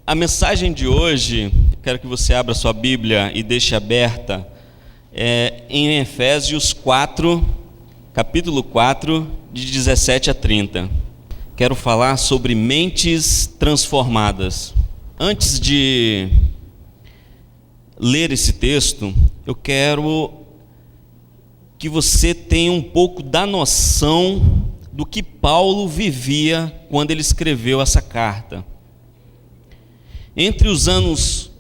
A mensagem de hoje, quero que você abra sua Bíblia e deixe aberta, em Efésios 4, capítulo 4, de 17 a 30. Quero falar sobre mentes transformadas. Antes de ler esse texto, eu quero que você tenha um pouco da noção do que Paulo vivia quando ele escreveu essa carta. Entre os anos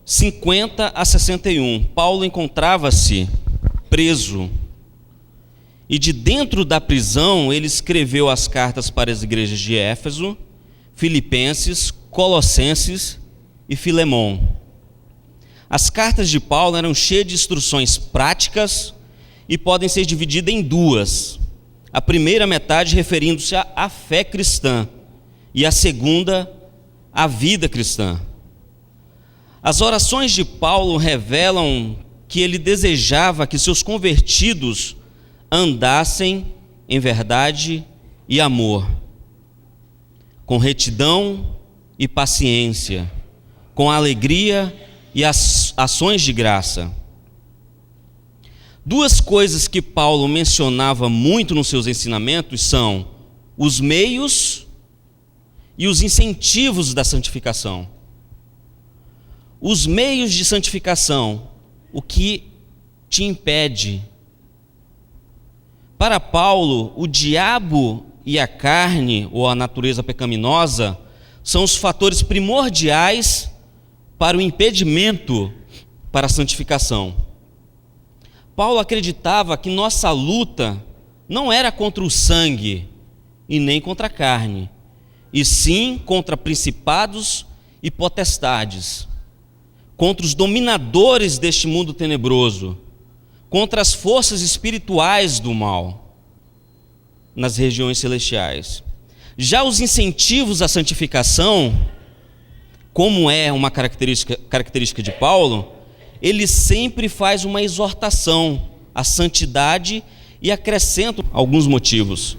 50 a 61, Paulo encontrava-se preso. E de dentro da prisão, ele escreveu as cartas para as igrejas de Éfeso, Filipenses, Colossenses e Filemon. As cartas de Paulo eram cheias de instruções práticas e podem ser divididas em duas. A primeira metade referindo-se à fé cristã e a segunda a vida cristã. As orações de Paulo revelam que ele desejava que seus convertidos andassem em verdade e amor, com retidão e paciência, com alegria e ações de graça. Duas coisas que Paulo mencionava muito nos seus ensinamentos são os meios e os incentivos da santificação. Os meios de santificação, o que te impede. Para Paulo, o diabo e a carne, ou a natureza pecaminosa, são os fatores primordiais para o impedimento para a santificação. Paulo acreditava que nossa luta não era contra o sangue e nem contra a carne, e sim contra principados e potestades, contra os dominadores deste mundo tenebroso, contra as forças espirituais do mal nas regiões celestiais. Já os incentivos à santificação, como é uma característica de Paulo, ele sempre faz uma exortação à santidade e acrescenta alguns motivos.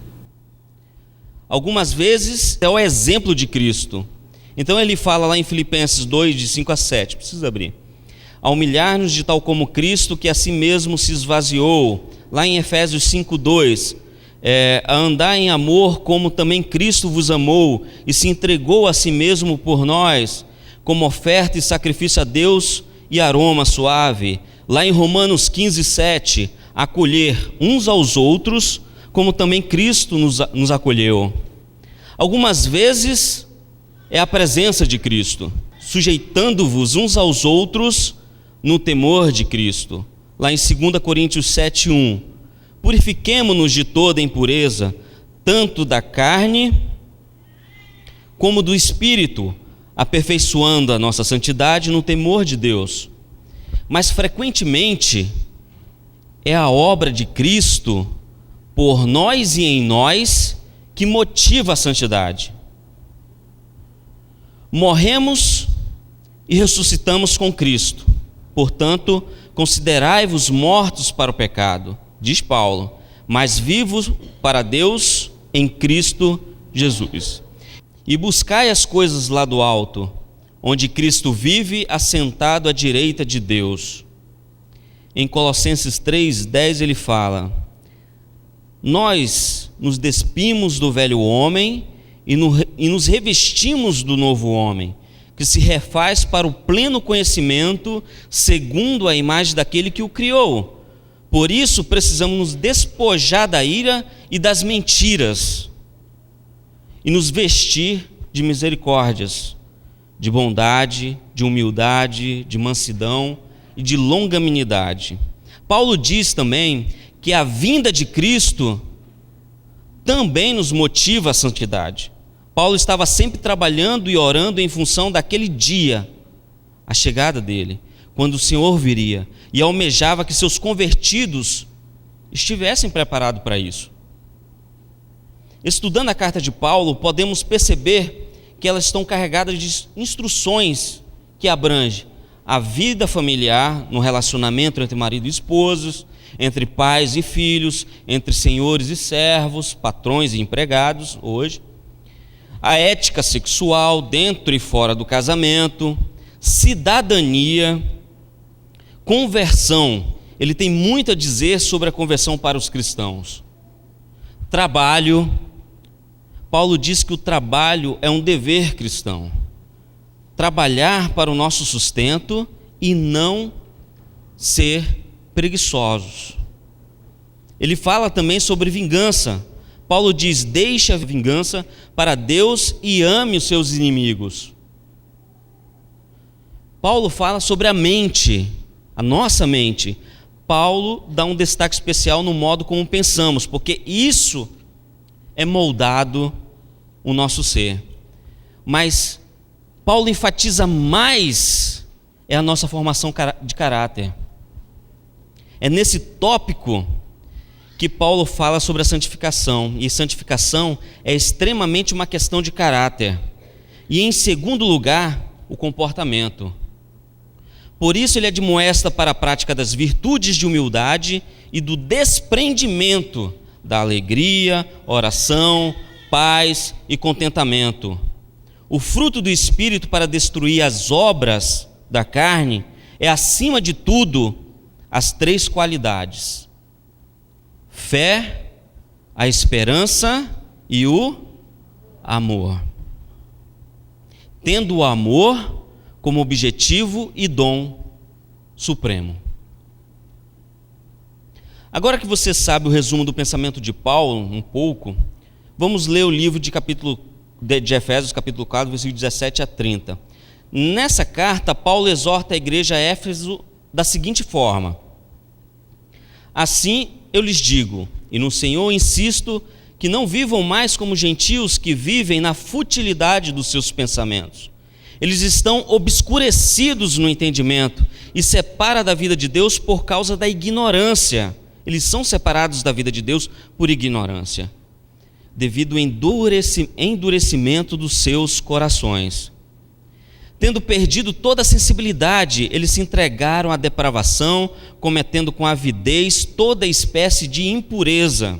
Algumas vezes é o exemplo de Cristo. Então ele fala lá em Filipenses 2, de 5 a 7, precisa abrir. A humilhar-nos de tal como Cristo, que a si mesmo se esvaziou. Lá em Efésios 5, 2, a andar em amor como também Cristo vos amou e se entregou a si mesmo por nós, como oferta e sacrifício a Deus e aroma suave. Lá em Romanos 15, 7, acolher uns aos outros, como também Cristo nos acolheu. Algumas vezes é a presença de Cristo, sujeitando-vos uns aos outros no temor de Cristo. Lá em 2 Coríntios 7, 1, purifiquemo-nos de toda impureza, tanto da carne como do espírito, aperfeiçoando a nossa santidade no temor de Deus. Mas frequentemente é a obra de Cristo por nós e em nós que motiva a santidade. Morremos e ressuscitamos com Cristo. Portanto, considerai-vos mortos para o pecado, diz Paulo, mas vivos para Deus em Cristo Jesus. E buscai as coisas lá do alto, onde Cristo vive assentado à direita de Deus. Em Colossenses 3:10 ele fala: nós nos despimos do velho homem e nos revestimos do novo homem, que se refaz para o pleno conhecimento, segundo a imagem daquele que o criou. Por isso precisamos nos despojar da ira e das mentiras, e nos vestir de misericórdias, de bondade, de humildade, de mansidão e de longanimidade. Paulo diz também que a vinda de Cristo também nos motiva à santidade. Paulo estava sempre trabalhando e orando em função daquele dia, a chegada dele, quando o Senhor viria, e almejava que seus convertidos estivessem preparados para isso. Estudando a carta de Paulo, podemos perceber que elas estão carregadas de instruções que abrangem a vida familiar, no relacionamento entre marido e esposa, entre pais e filhos, entre senhores e servos, patrões e empregados, hoje. a ética sexual dentro e fora do casamento, cidadania, conversão. Ele tem muito a dizer sobre a conversão para os cristãos. Trabalho. Paulo diz que o trabalho é um dever cristão. Trabalhar para o nosso sustento e não ser preguiçosos. Ele fala também sobre vingança. Paulo diz: deixe a vingança para Deus e ame os seus inimigos. Paulo fala sobre a mente, a nossa mente. Paulo dá um destaque especial no modo como pensamos, porque isso é moldado o nosso ser. Mas Paulo enfatiza mais a nossa formação de caráter. É nesse tópico que Paulo fala sobre a santificação, e santificação é extremamente uma questão de caráter. E em segundo lugar, o comportamento. Por isso ele admoesta para a prática das virtudes de humildade e do desprendimento da alegria, oração, paz e contentamento. O fruto do Espírito para destruir as obras da carne é, acima de tudo, as 3 qualidades: fé, a esperança e o amor. Tendo o amor como objetivo e dom supremo. Agora que você sabe o resumo do pensamento de Paulo, um pouco, vamos ler o livro de Efésios, capítulo 4, versículo 17 a 30. Nessa carta, Paulo exorta a igreja a Éfeso da seguinte forma: assim eu lhes digo, e no Senhor insisto, que não vivam mais como gentios que vivem na futilidade dos seus pensamentos. Eles estão obscurecidos no entendimento e separam da vida de Deus por causa da ignorância. Eles são separados da vida de Deus por ignorância, devido ao endurecimento dos seus corações. Tendo perdido toda a sensibilidade, eles se entregaram à depravação, cometendo com avidez toda espécie de impureza.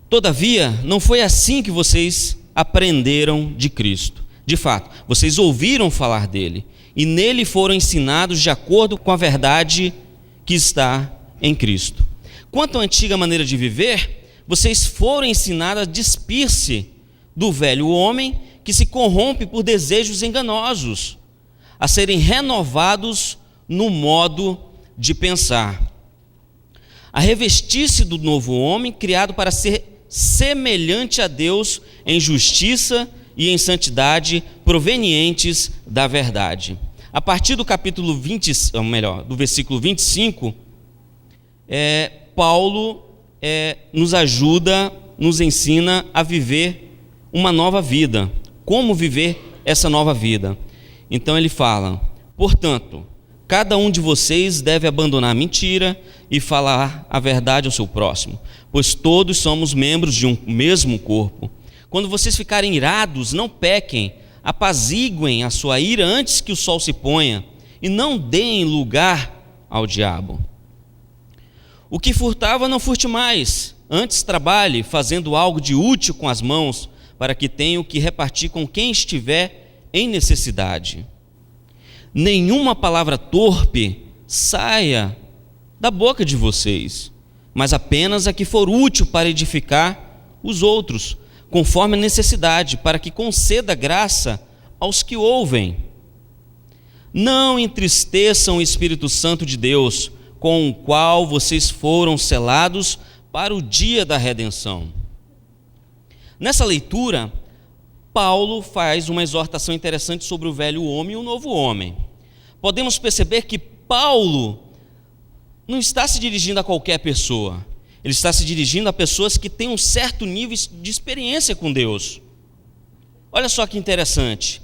Todavia, não foi assim que vocês aprenderam de Cristo. De fato, vocês ouviram falar dele, e nele foram ensinados de acordo com a verdade que está em Cristo. Quanto à antiga maneira de viver, vocês foram ensinados a despir-se do velho homem que se corrompe por desejos enganosos, a serem renovados no modo de pensar, a revestir-se do novo homem, criado para ser semelhante a Deus em justiça e em santidade, provenientes da verdade. A partir do capítulo 20, ou melhor, do versículo 25, Paulo nos ajuda, nos ensina a viver uma nova vida. Como viver essa nova vida? Então ele fala: portanto, cada um de vocês deve abandonar a mentira e falar a verdade ao seu próximo, pois todos somos membros de um mesmo corpo. Quando vocês ficarem irados, não pequem, apaziguem a sua ira antes que o sol se ponha, e não deem lugar ao diabo. O que furtava, não furte mais, antes trabalhe, fazendo algo de útil com as mãos, para que tenha o que repartir com quem estiver em necessidade. Nenhuma palavra torpe saia da boca de vocês, mas apenas a que for útil para edificar os outros, conforme a necessidade, para que conceda graça aos que ouvem. Não entristeçam o Espírito Santo de Deus, com o qual vocês foram selados para o dia da redenção. Nessa leitura, Paulo faz uma exortação interessante sobre o velho homem e o novo homem. Podemos perceber que Paulo não está se dirigindo a qualquer pessoa. Ele está se dirigindo a pessoas que têm um certo nível de experiência com Deus. Olha só que interessante.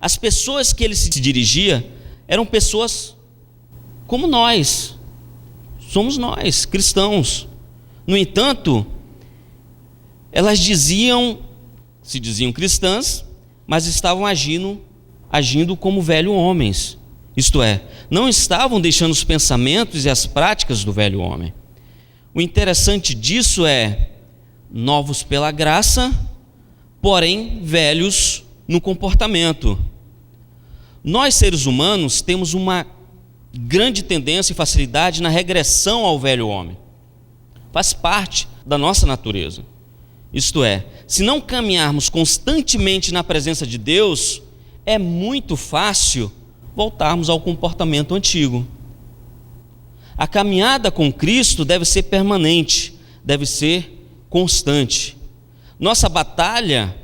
As pessoas que ele se dirigia eram pessoas como nós. Somos nós, cristãos. No entanto, elas se diziam cristãs, mas estavam agindo como velhos homens. Isto é, não estavam deixando os pensamentos e as práticas do velho homem. O interessante disso é: novos pela graça, porém velhos no comportamento. Nós, seres humanos, temos uma grande tendência e facilidade na regressão ao velho homem. Faz parte da nossa natureza. Isto é, se não caminharmos constantemente na presença de Deus, é muito fácil voltarmos ao comportamento antigo. A caminhada com Cristo deve ser permanente, deve ser constante. Nessa batalha,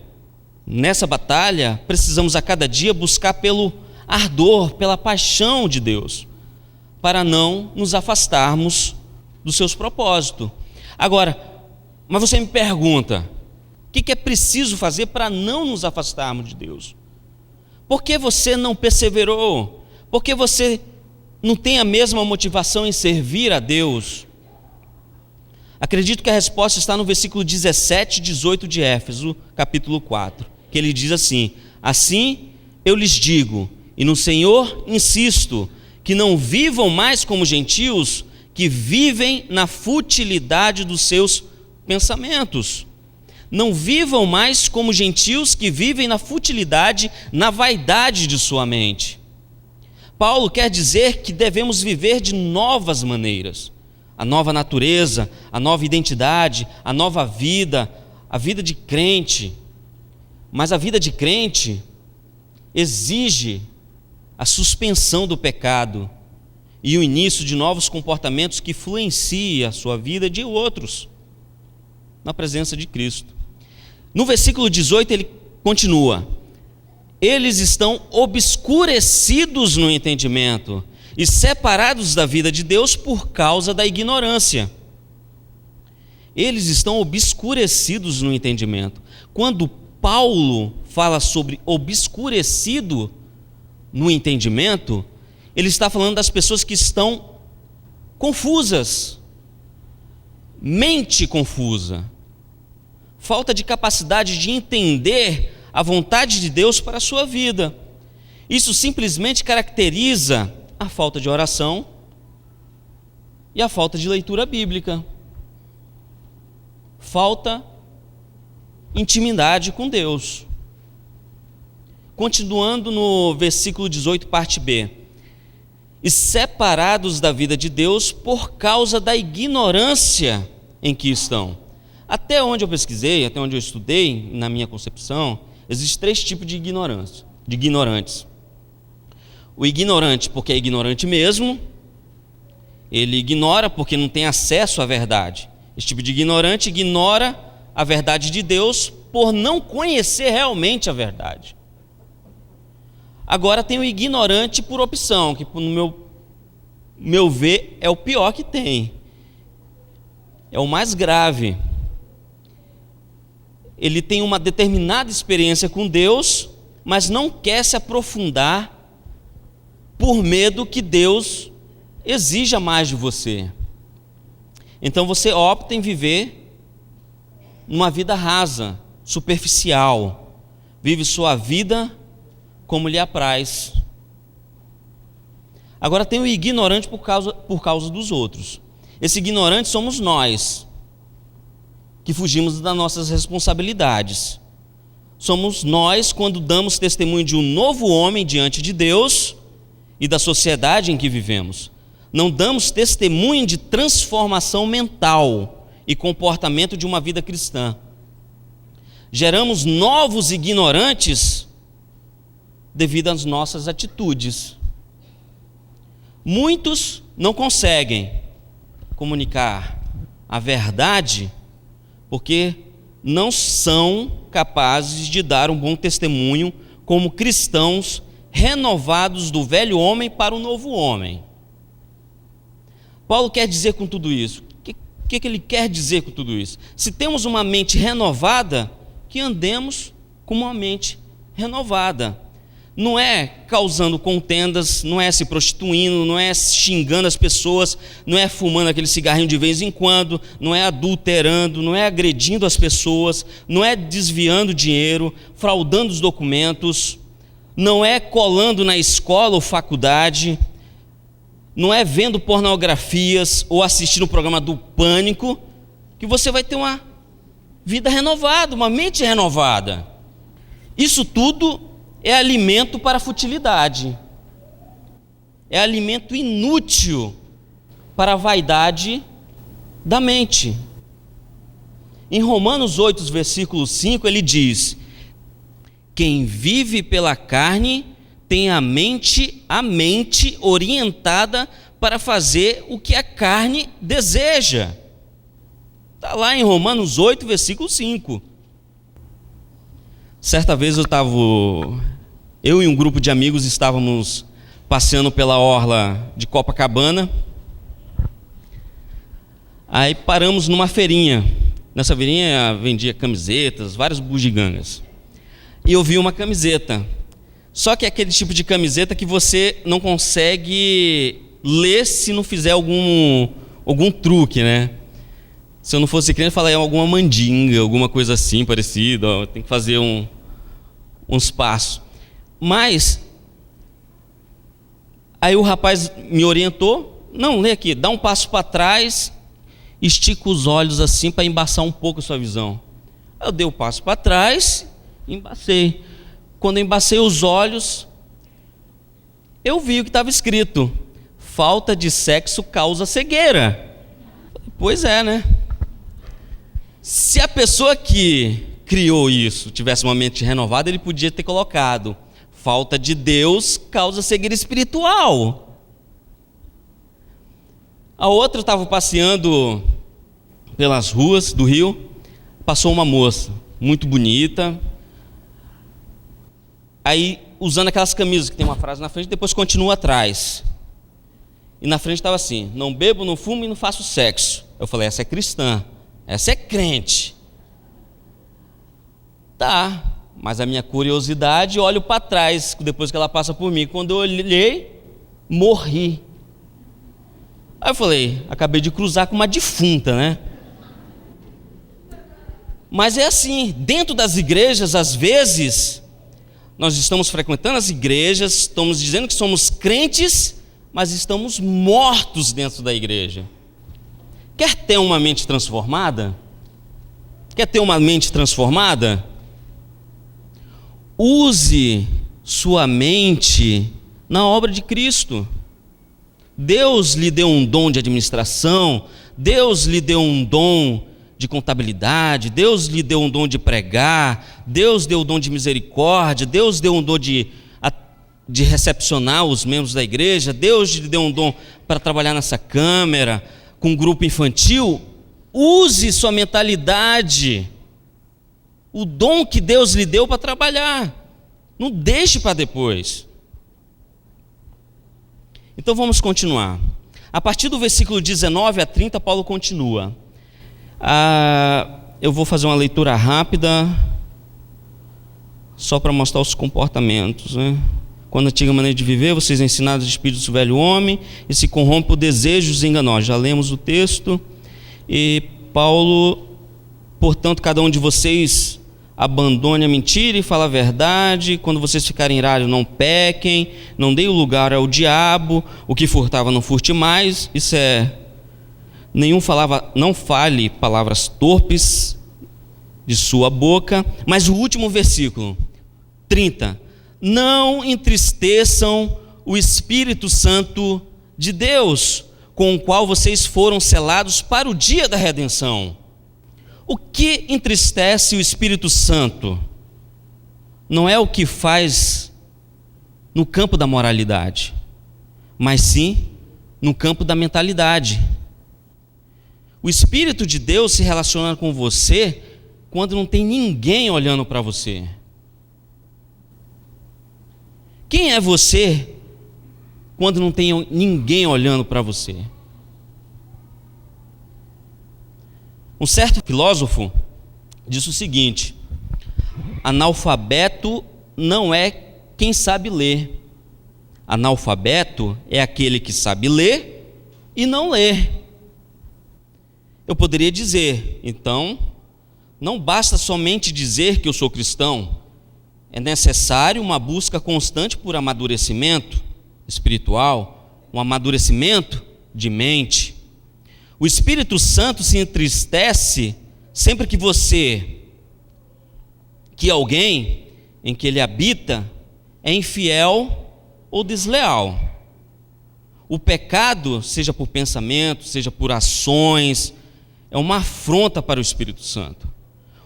precisamos a cada dia buscar pelo ardor, pela paixão de Deus, para não nos afastarmos dos seus propósitos. Agora, mas você me pergunta, o que é preciso fazer para não nos afastarmos de Deus? Por que você não perseverou? Por que você não tem a mesma motivação em servir a Deus? Acredito que a resposta está no versículo 17 e 18 de Éfeso, capítulo 4, que ele diz assim: assim eu lhes digo, e no Senhor insisto, que não vivam mais como gentios, que vivem na futilidade dos seus pensamentos. Não vivam mais como gentios que vivem na futilidade, na vaidade de sua mente. Paulo quer dizer que devemos viver de novas maneiras. A nova natureza, a nova identidade, a nova vida, a vida de crente. Mas a vida de crente exige a suspensão do pecado e o início de novos comportamentos que influenciem a sua vida e de outros na presença de Cristo. No versículo 18 ele continua: eles estão obscurecidos no entendimento e separados da vida de Deus por causa da ignorância. Eles estão obscurecidos no entendimento. Quando Paulo fala sobre obscurecido no entendimento, ele está falando das pessoas que estão confusas, mente confusa, falta de capacidade de entender a vontade de Deus para a sua vida. Isso simplesmente caracteriza a falta de oração e a falta de leitura bíblica. Falta intimidade com Deus. Continuando no versículo 18, parte B. E separados da vida de Deus por causa da ignorância em que estão. Até onde eu pesquisei, até onde eu estudei, na minha concepção, existem 3 tipos de ignorância, de ignorantes. O ignorante porque é ignorante mesmo, ele ignora porque não tem acesso à verdade. Esse tipo de ignorante ignora a verdade de Deus por não conhecer realmente a verdade. Agora tem o ignorante por opção, que no meu ver é o pior que tem. É o mais grave. Ele tem uma determinada experiência com Deus, mas não quer se aprofundar por medo que Deus exija mais de você. Então você opta em viver numa vida rasa, superficial. Vive sua vida como lhe apraz. Agora tem o ignorante por causa dos outros. Esse ignorante somos nós, que fugimos das nossas responsabilidades. Somos nós quando damos testemunho de um novo homem diante de Deus e da sociedade em que vivemos. Não damos testemunho de transformação mental e comportamento de uma vida cristã. Geramos novos ignorantes devido às nossas atitudes. Muitos não conseguem comunicar a verdade porque não são capazes de dar um bom testemunho como cristãos renovados do velho homem para o novo homem. Paulo quer dizer com tudo isso? O que ele quer dizer com tudo isso? Se temos uma mente renovada, que andemos com uma mente renovada. Não é causando contendas, não é se prostituindo, não é xingando as pessoas, não é fumando aquele cigarrinho de vez em quando, não é adulterando, não é agredindo as pessoas, não é desviando dinheiro, fraudando os documentos, não é colando na escola ou faculdade, não é vendo pornografias ou assistindo o programa do Pânico, que você vai ter uma vida renovada, uma mente renovada. Isso tudo é alimento para a futilidade, é alimento inútil para a vaidade da mente. Em Romanos 8, versículo 5, ele diz: quem vive pela carne tem a mente orientada para fazer o que a carne deseja. Está lá em Romanos 8, versículo 5. Certa vez eu e um grupo de amigos estávamos passeando pela orla de Copacabana. Aí paramos numa feirinha. Nessa feirinha vendia camisetas, várias bugigangas. E eu vi uma camiseta. Só que é aquele tipo de camiseta que você não consegue ler se não fizer algum truque, né? Se eu não fosse crente, eu falaria alguma mandinga, alguma coisa assim parecida. Ó, tem que fazer uns passos. Mas aí o rapaz me orientou: não, lê aqui, dá um passo para trás, estica os olhos assim para embaçar um pouco a sua visão. Eu dei o passo para trás, embacei. Quando eu embacei os olhos, eu vi o que estava escrito: falta de sexo causa cegueira. Pois é, né? Se a pessoa que criou isso tivesse uma mente renovada, ele podia ter colocado: falta de Deus causa cegueira espiritual. A outra estava passeando pelas ruas do Rio, passou uma moça muito bonita, aí usando aquelas camisas que tem uma frase na frente e depois continua atrás. E na frente estava assim: não bebo, não fumo e não faço sexo. Eu falei: essa é cristã, essa é crente. Tá, mas a minha curiosidade, olho para trás depois que ela passa por mim. Quando eu olhei, morri. Aí eu falei: acabei de cruzar com uma defunta, né? Mas é assim, dentro das igrejas, às vezes, nós estamos frequentando as igrejas, estamos dizendo que somos crentes, mas estamos mortos dentro da igreja. Quer ter uma mente transformada? Quer ter uma mente transformada? Use sua mente na obra de Cristo. Deus lhe deu um dom de administração, Deus lhe deu um dom de contabilidade, Deus lhe deu um dom de pregar, Deus deu um dom de misericórdia, Deus deu um dom de recepcionar os membros da igreja, Deus lhe deu um dom para trabalhar nessa câmara, com um grupo infantil. Use sua mentalidade, o dom que Deus lhe deu para trabalhar, não deixe para depois. Então vamos continuar. A partir do versículo 19 a 30, Paulo continua. Eu vou fazer uma leitura rápida, só para mostrar os comportamentos, né? Quando a antiga maneira de viver, vocês ensinados de espírito do velho homem, e se corrompe por desejos enganosos. Já lemos o texto. E Paulo: portanto, cada um de vocês abandone a mentira e fale a verdade. Quando vocês ficarem irados, não pequem, não deem lugar ao diabo. O que furtava, não furte mais. Isso é: não fale palavras torpes de sua boca. Mas o último versículo, 30: não entristeçam o Espírito Santo de Deus, com o qual vocês foram selados para o dia da redenção. O que entristece o Espírito Santo não é o que faz no campo da moralidade, mas sim no campo da mentalidade. O Espírito de Deus se relaciona com você quando não tem ninguém olhando para você. Quem é você quando não tem ninguém olhando para você? Um certo filósofo disse o seguinte: analfabeto não é quem sabe ler. Analfabeto é aquele que sabe ler e não lê. Eu poderia dizer, então, não basta somente dizer que eu sou cristão, é necessário uma busca constante por amadurecimento espiritual, um amadurecimento de mente. O Espírito Santo se entristece sempre que alguém em que ele habita é infiel ou desleal. O pecado, seja por pensamento, seja por ações, é uma afronta para o Espírito Santo.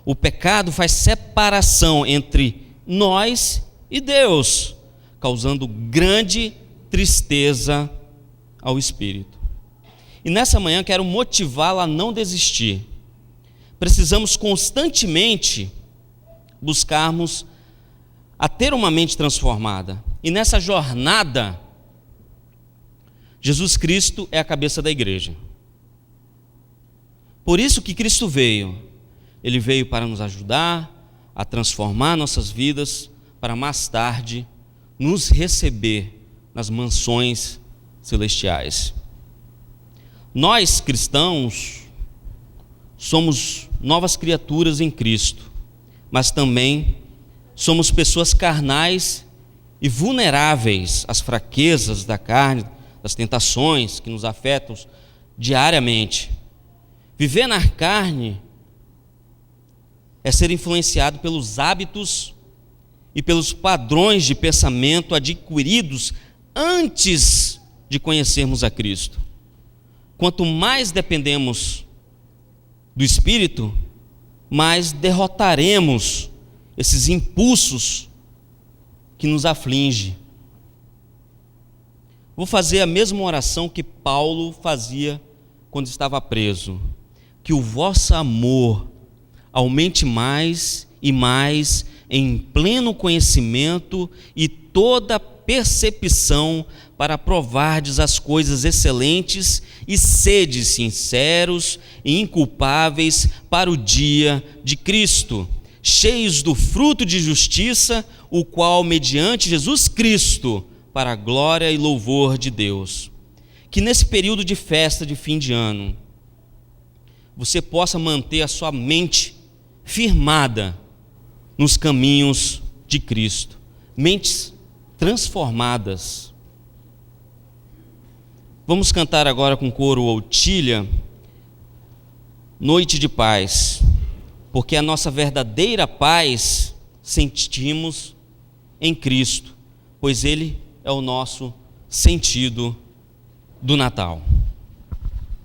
O pecado faz separação entre nós e Deus, causando grande tristeza ao Espírito. E nessa manhã quero motivá-la a não desistir. Precisamos constantemente buscarmos a ter uma mente transformada. E nessa jornada, Jesus Cristo é a cabeça da igreja. Por isso que Cristo veio. Ele veio para nos ajudar a transformar nossas vidas, para mais tarde nos receber nas mansões celestiais. Nós, cristãos, somos novas criaturas em Cristo, mas também somos pessoas carnais e vulneráveis às fraquezas da carne, das tentações que nos afetam diariamente. Viver na carne é ser influenciado pelos hábitos e pelos padrões de pensamento adquiridos antes de conhecermos a Cristo. Quanto mais dependemos do Espírito, mais derrotaremos esses impulsos que nos afligem. Vou fazer a mesma oração que Paulo fazia quando estava preso. Que o vosso amor aumente mais e mais em pleno conhecimento e toda percepção, para provardes as coisas excelentes e sedes sinceros e inculpáveis para o dia de Cristo, cheios do fruto de justiça, o qual mediante Jesus Cristo, para a glória e louvor de Deus. Que nesse período de festa de fim de ano, você possa manter a sua mente firmada nos caminhos de Cristo, mentes transformadas. Vamos cantar agora com o coro Outilha, Noite de Paz, porque a nossa verdadeira paz sentimos em Cristo, pois Ele é o nosso sentido do Natal.